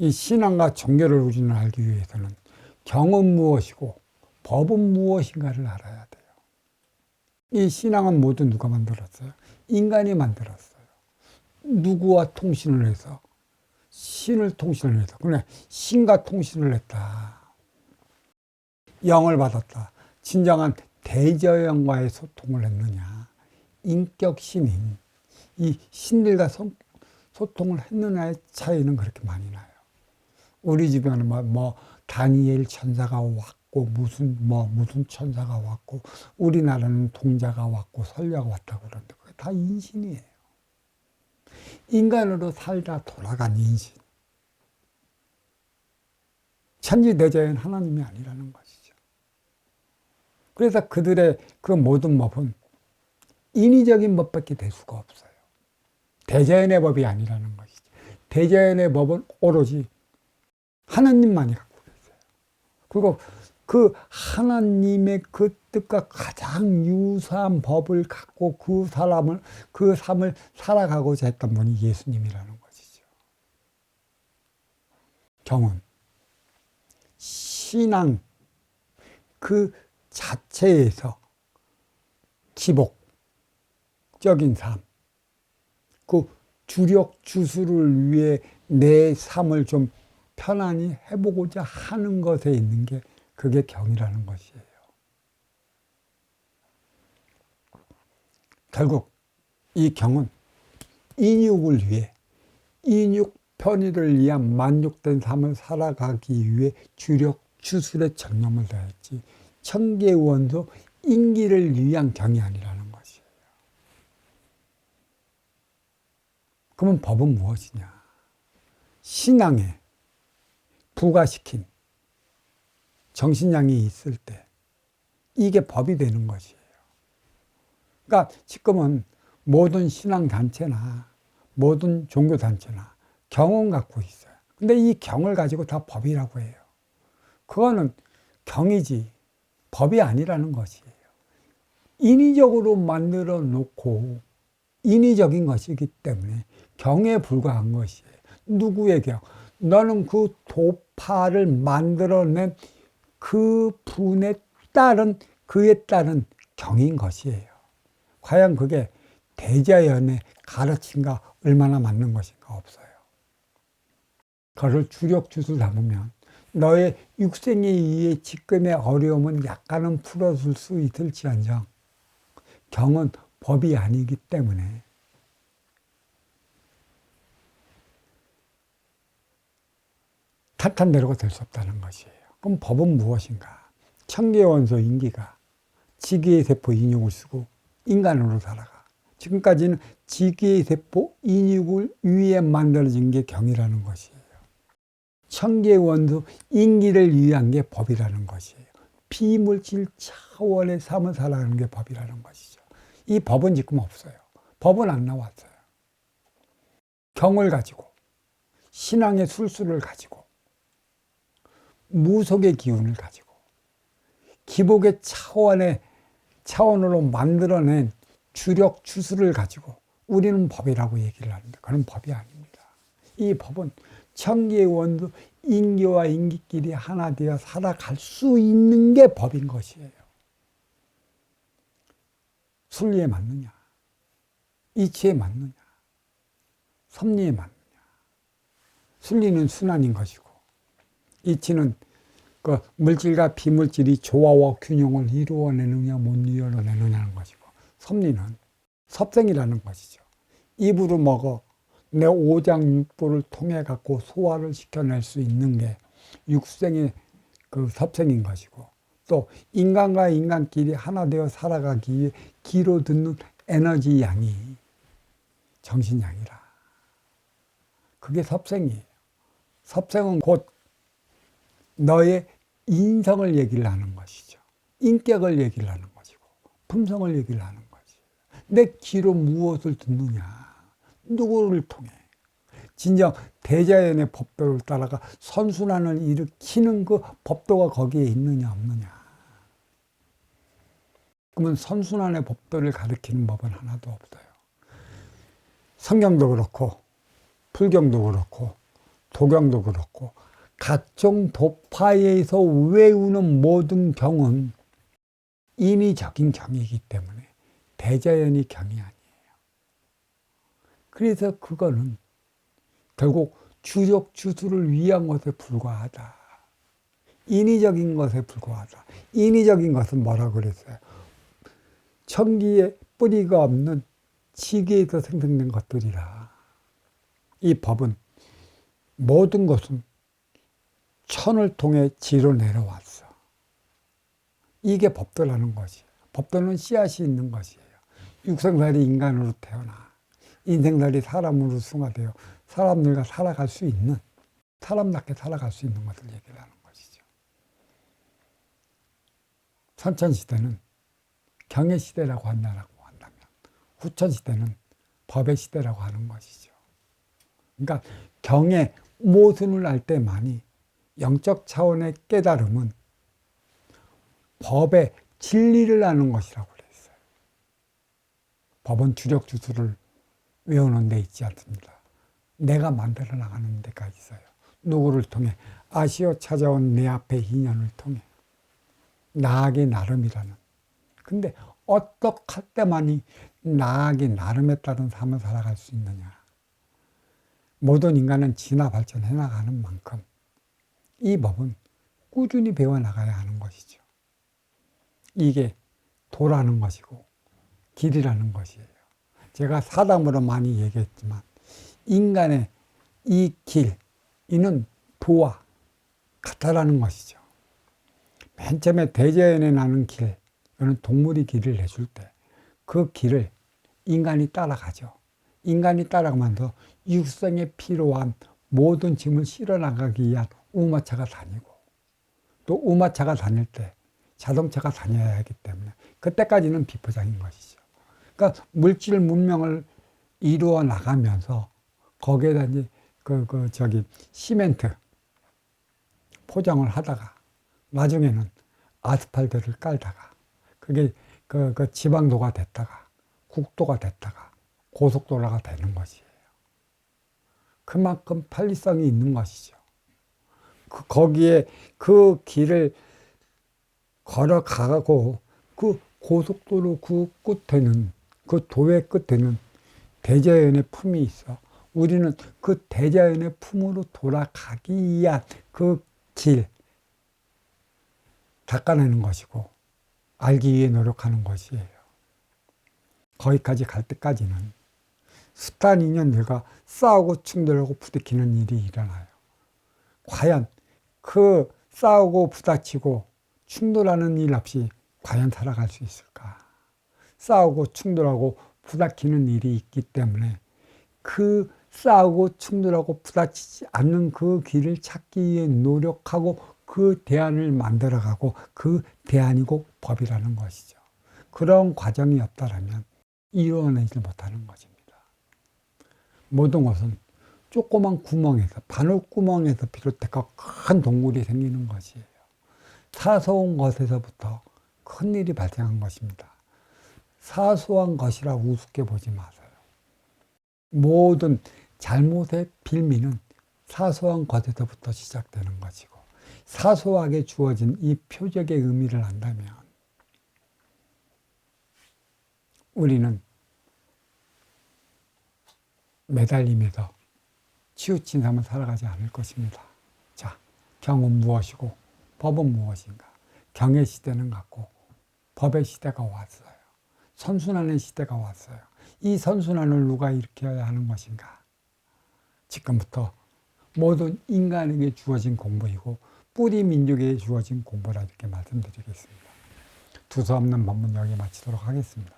이 신앙과 종교를 우리는 알기 위해서는 경은 무엇이고 법은 무엇인가를 알아야 돼요. 이 신앙은 모두 누가 만들었어요? 인간이 만들었어요. 누구와 통신을 해서? 신을 통신을 해서. 그래, 신과 통신을 했다. 영을 받았다. 진정한 대저영과의 소통을 했느냐. 인격 신인. 이 신들과 소통을 했느냐의 차이는 그렇게 많이 나요. 우리 주변에 다니엘 천사가 왔고, 무슨 천사가 왔고, 우리나라는 동자가 왔고, 선녀가 왔다고 그러는데, 그게 다 인신이에요. 인간으로 살다 돌아간 인신. 천지대자연 하나님이 아니라는 것이죠. 그래서 그들의 그 모든 법은 인위적인 법밖에 될 수가 없어요. 대자연의 법이 아니라는 것이죠. 대자연의 법은 오로지 하나님만이 갖고 계세요. 그리고 그 하나님의 그 뜻과 가장 유사한 법을 갖고 그 삶을 살아가고자 했던 분이 예수님이라는 것이죠. 경은 신앙 그 자체에서 기복적인 삶, 그 주력 주수를 위해 내 삶을 좀 편안히 해보고자 하는 것에 있는 게 그게 경이라는 것이에요. 결국 이 경은 인육을 위해, 인육 편의를 위한 만족된 삶을 살아가기 위해 주력 주술의 전념을 다했지 천계의 원소 인기를 위한 경이 아니라는 것이에요. 그러면 법은 무엇이냐? 신앙에 부과시킨 정신량이 있을 때 이게 법이 되는 것이에요. 그러니까 지금은 모든 신앙단체나 모든 종교단체나 경은 갖고 있어요. 근데 이 경을 가지고 다 법이라고 해요. 그거는 경이지 법이 아니라는 것이에요. 인위적으로 만들어 놓고 인위적인 것이기 때문에 경에 불과한 것이에요. 누구의 경? 너는 그 도파를 만들어낸 그 분에 따른 그에 따른 경인 것이에요. 과연 그게 대자연의 가르침과 얼마나 맞는 것인가 없어요. 그걸 주력주술 담으면 너의 육생에 의해 지금의 어려움은 약간은 풀어줄 수 있을지언정 경은 법이 아니기 때문에 탄탄대로가 될 수 없다는 것이에요. 그럼 법은 무엇인가? 천계원소 인기가 지기의 세포 인육을 쓰고 인간으로 살아가. 지금까지는 지기의 세포 인육을 위해 만들어진 게 경이라는 것이에요. 천계의 원소 인기를 위한 게 법이라는 것이에요. 비물질 차원의 삶을 살아가는 게 법이라는 것이죠. 이 법은 지금 없어요. 법은 안 나왔어요. 경을 가지고 신앙의 술수를 가지고 무속의 기운을 가지고 기복의 차원으로 만들어낸 주력 주술을 가지고 우리는 법이라고 얘기를 하는데 그런 법이 아닙니다. 이 법은 천계의 원소 인기와 인기끼리 하나 되어 살아갈 수 있는 게 법인 것이에요. 순리에 맞느냐? 이치에 맞느냐? 섭리에 맞느냐? 순리는 순환인 것이고 이치는 그 물질과 비물질이 조화와 균형을 이루어내느냐 못 이루어내느냐는 것이고 섭리는 섭생이라는 것이죠. 입으로 먹어 내 오장육부를 통해 갖고 소화를 시켜낼 수 있는 게 육생의 그 섭생인 것이고 또 인간과 인간끼리 하나 되어 살아가기 위해 귀로 듣는 에너지 양이 정신양이라. 그게 섭생이에요. 섭생은 곧 너의 인성을 얘기를 하는 것이죠. 인격을 얘기를 하는 것이고 품성을 얘기를 하는 것이에요. 내 귀로 무엇을 듣느냐. 누구를 통해 진정 대자연의 법도를 따라가 선순환을 일으키는 그 법도가 거기에 있느냐 없느냐. 그러면 선순환의 법도를 가리키는 법은 하나도 없어요. 성경도 그렇고 불경도 그렇고 도경도 그렇고 각종 도파에서 외우는 모든 경은 인위적인 경이기 때문에 대자연의 경이 아니에요. 그래서 그거는 결국 주적 주수를 위한 것에 불과하다. 인위적인 것에 불과하다. 인위적인 것은 뭐라고 그랬어요? 천기에 뿌리가 없는 지기에서 생성된 것들이라. 이 법은 모든 것은 천을 통해 지로 내려왔어. 이게 법도라는 것이에요. 법도는 씨앗이 있는 것이에요. 육생살이 인간으로 태어나 인생살이 사람으로 승화되어 사람들과 살아갈 수 있는, 사람답게 살아갈 수 있는 것을 얘기를 하는 것이죠. 선천시대는 경의 시대라고 한다면 후천시대는 법의 시대라고 하는 것이죠. 그러니까 경의 모순을 알 때만이 영적 차원의 깨달음은 법의 진리를 아는 것이라고 그랬어요. 법은 주력 주수를 외우는 데 있지 않습니다. 내가 만들어 나가는 데가 있어요. 누구를 통해? 아시어 찾아온 내 앞의 인연을 통해. 나에게 나름이라는. 근데 어떻게 할 때만이 나에게 나름에 따른 삶을 살아갈 수 있느냐. 모든 인간은 진화 발전해 나가는 만큼 이 법은 꾸준히 배워나가야 하는 것이죠. 이게 도라는 것이고 길이라는 것이에요. 제가 사담으로 많이 얘기했지만 인간의 이 길, 이는 도와 같다라는 것이죠. 맨 처음에 대자연에 나는 길, 이는 동물이 길을 내줄 때 그 길을 인간이 따라가죠. 인간이 따라가면서 육성에 필요한 모든 짐을 실어 나가기 위한 우마차가 다니고 또 우마차가 다닐 때 자동차가 다녀야 하기 때문에 그때까지는 비포장인 것이죠. 그러니까 물질 문명을 이루어 나가면서 거기에다 이제 시멘트 포장을 하다가 나중에는 아스팔트를 깔다가 그게 지방도가 됐다가 국도가 됐다가 고속도로가 되는 것이에요. 그만큼 편리성이 있는 것이죠. 거기에 그 길을 걸어가고 그 고속도로 그 끝에는, 그 도의 끝에는 대자연의 품이 있어. 우리는 그 대자연의 품으로 돌아가기 위한 그 길 닦아내는 것이고 알기 위해 노력하는 것이에요. 거기까지 갈 때까지는 숱한 인연들과 싸우고 충돌하고 부딪히는 일이 일어나요. 과연 그 싸우고 부딪히고 충돌하는 일 없이 과연 살아갈 수 있을까? 싸우고 충돌하고 부딪히는 일이 있기 때문에 그 싸우고 충돌하고 부딪히지 않는 그 길을 찾기 위해 노력하고 그 대안을 만들어가고 그 대안이고 법이라는 것이죠. 그런 과정이 없다면 이루어내지 못하는 것입니다. 모든 것은 조그만 구멍에서, 바늘구멍에서 비롯해서 큰 동굴이 생기는 것이에요. 사소한 것에서부터 큰 일이 발생한 것입니다. 사소한 것이라고 우습게 보지 마세요. 모든 잘못의 빌미는 사소한 것에서부터 시작되는 것이고 사소하게 주어진 이 표적의 의미를 안다면 우리는 매달리면서 치우친 삶을 살아가지 않을 것입니다. 자, 경은 무엇이고 법은 무엇인가? 경의 시대는 갔고 법의 시대가 왔어요. 선순환의 시대가 왔어요. 이 선순환을 누가 일으켜야 하는 것인가? 지금부터 모든 인간에게 주어진 공부이고 뿌리 민족에게 주어진 공부라 이렇게 말씀드리겠습니다. 두서없는 법문 여기 마치도록 하겠습니다.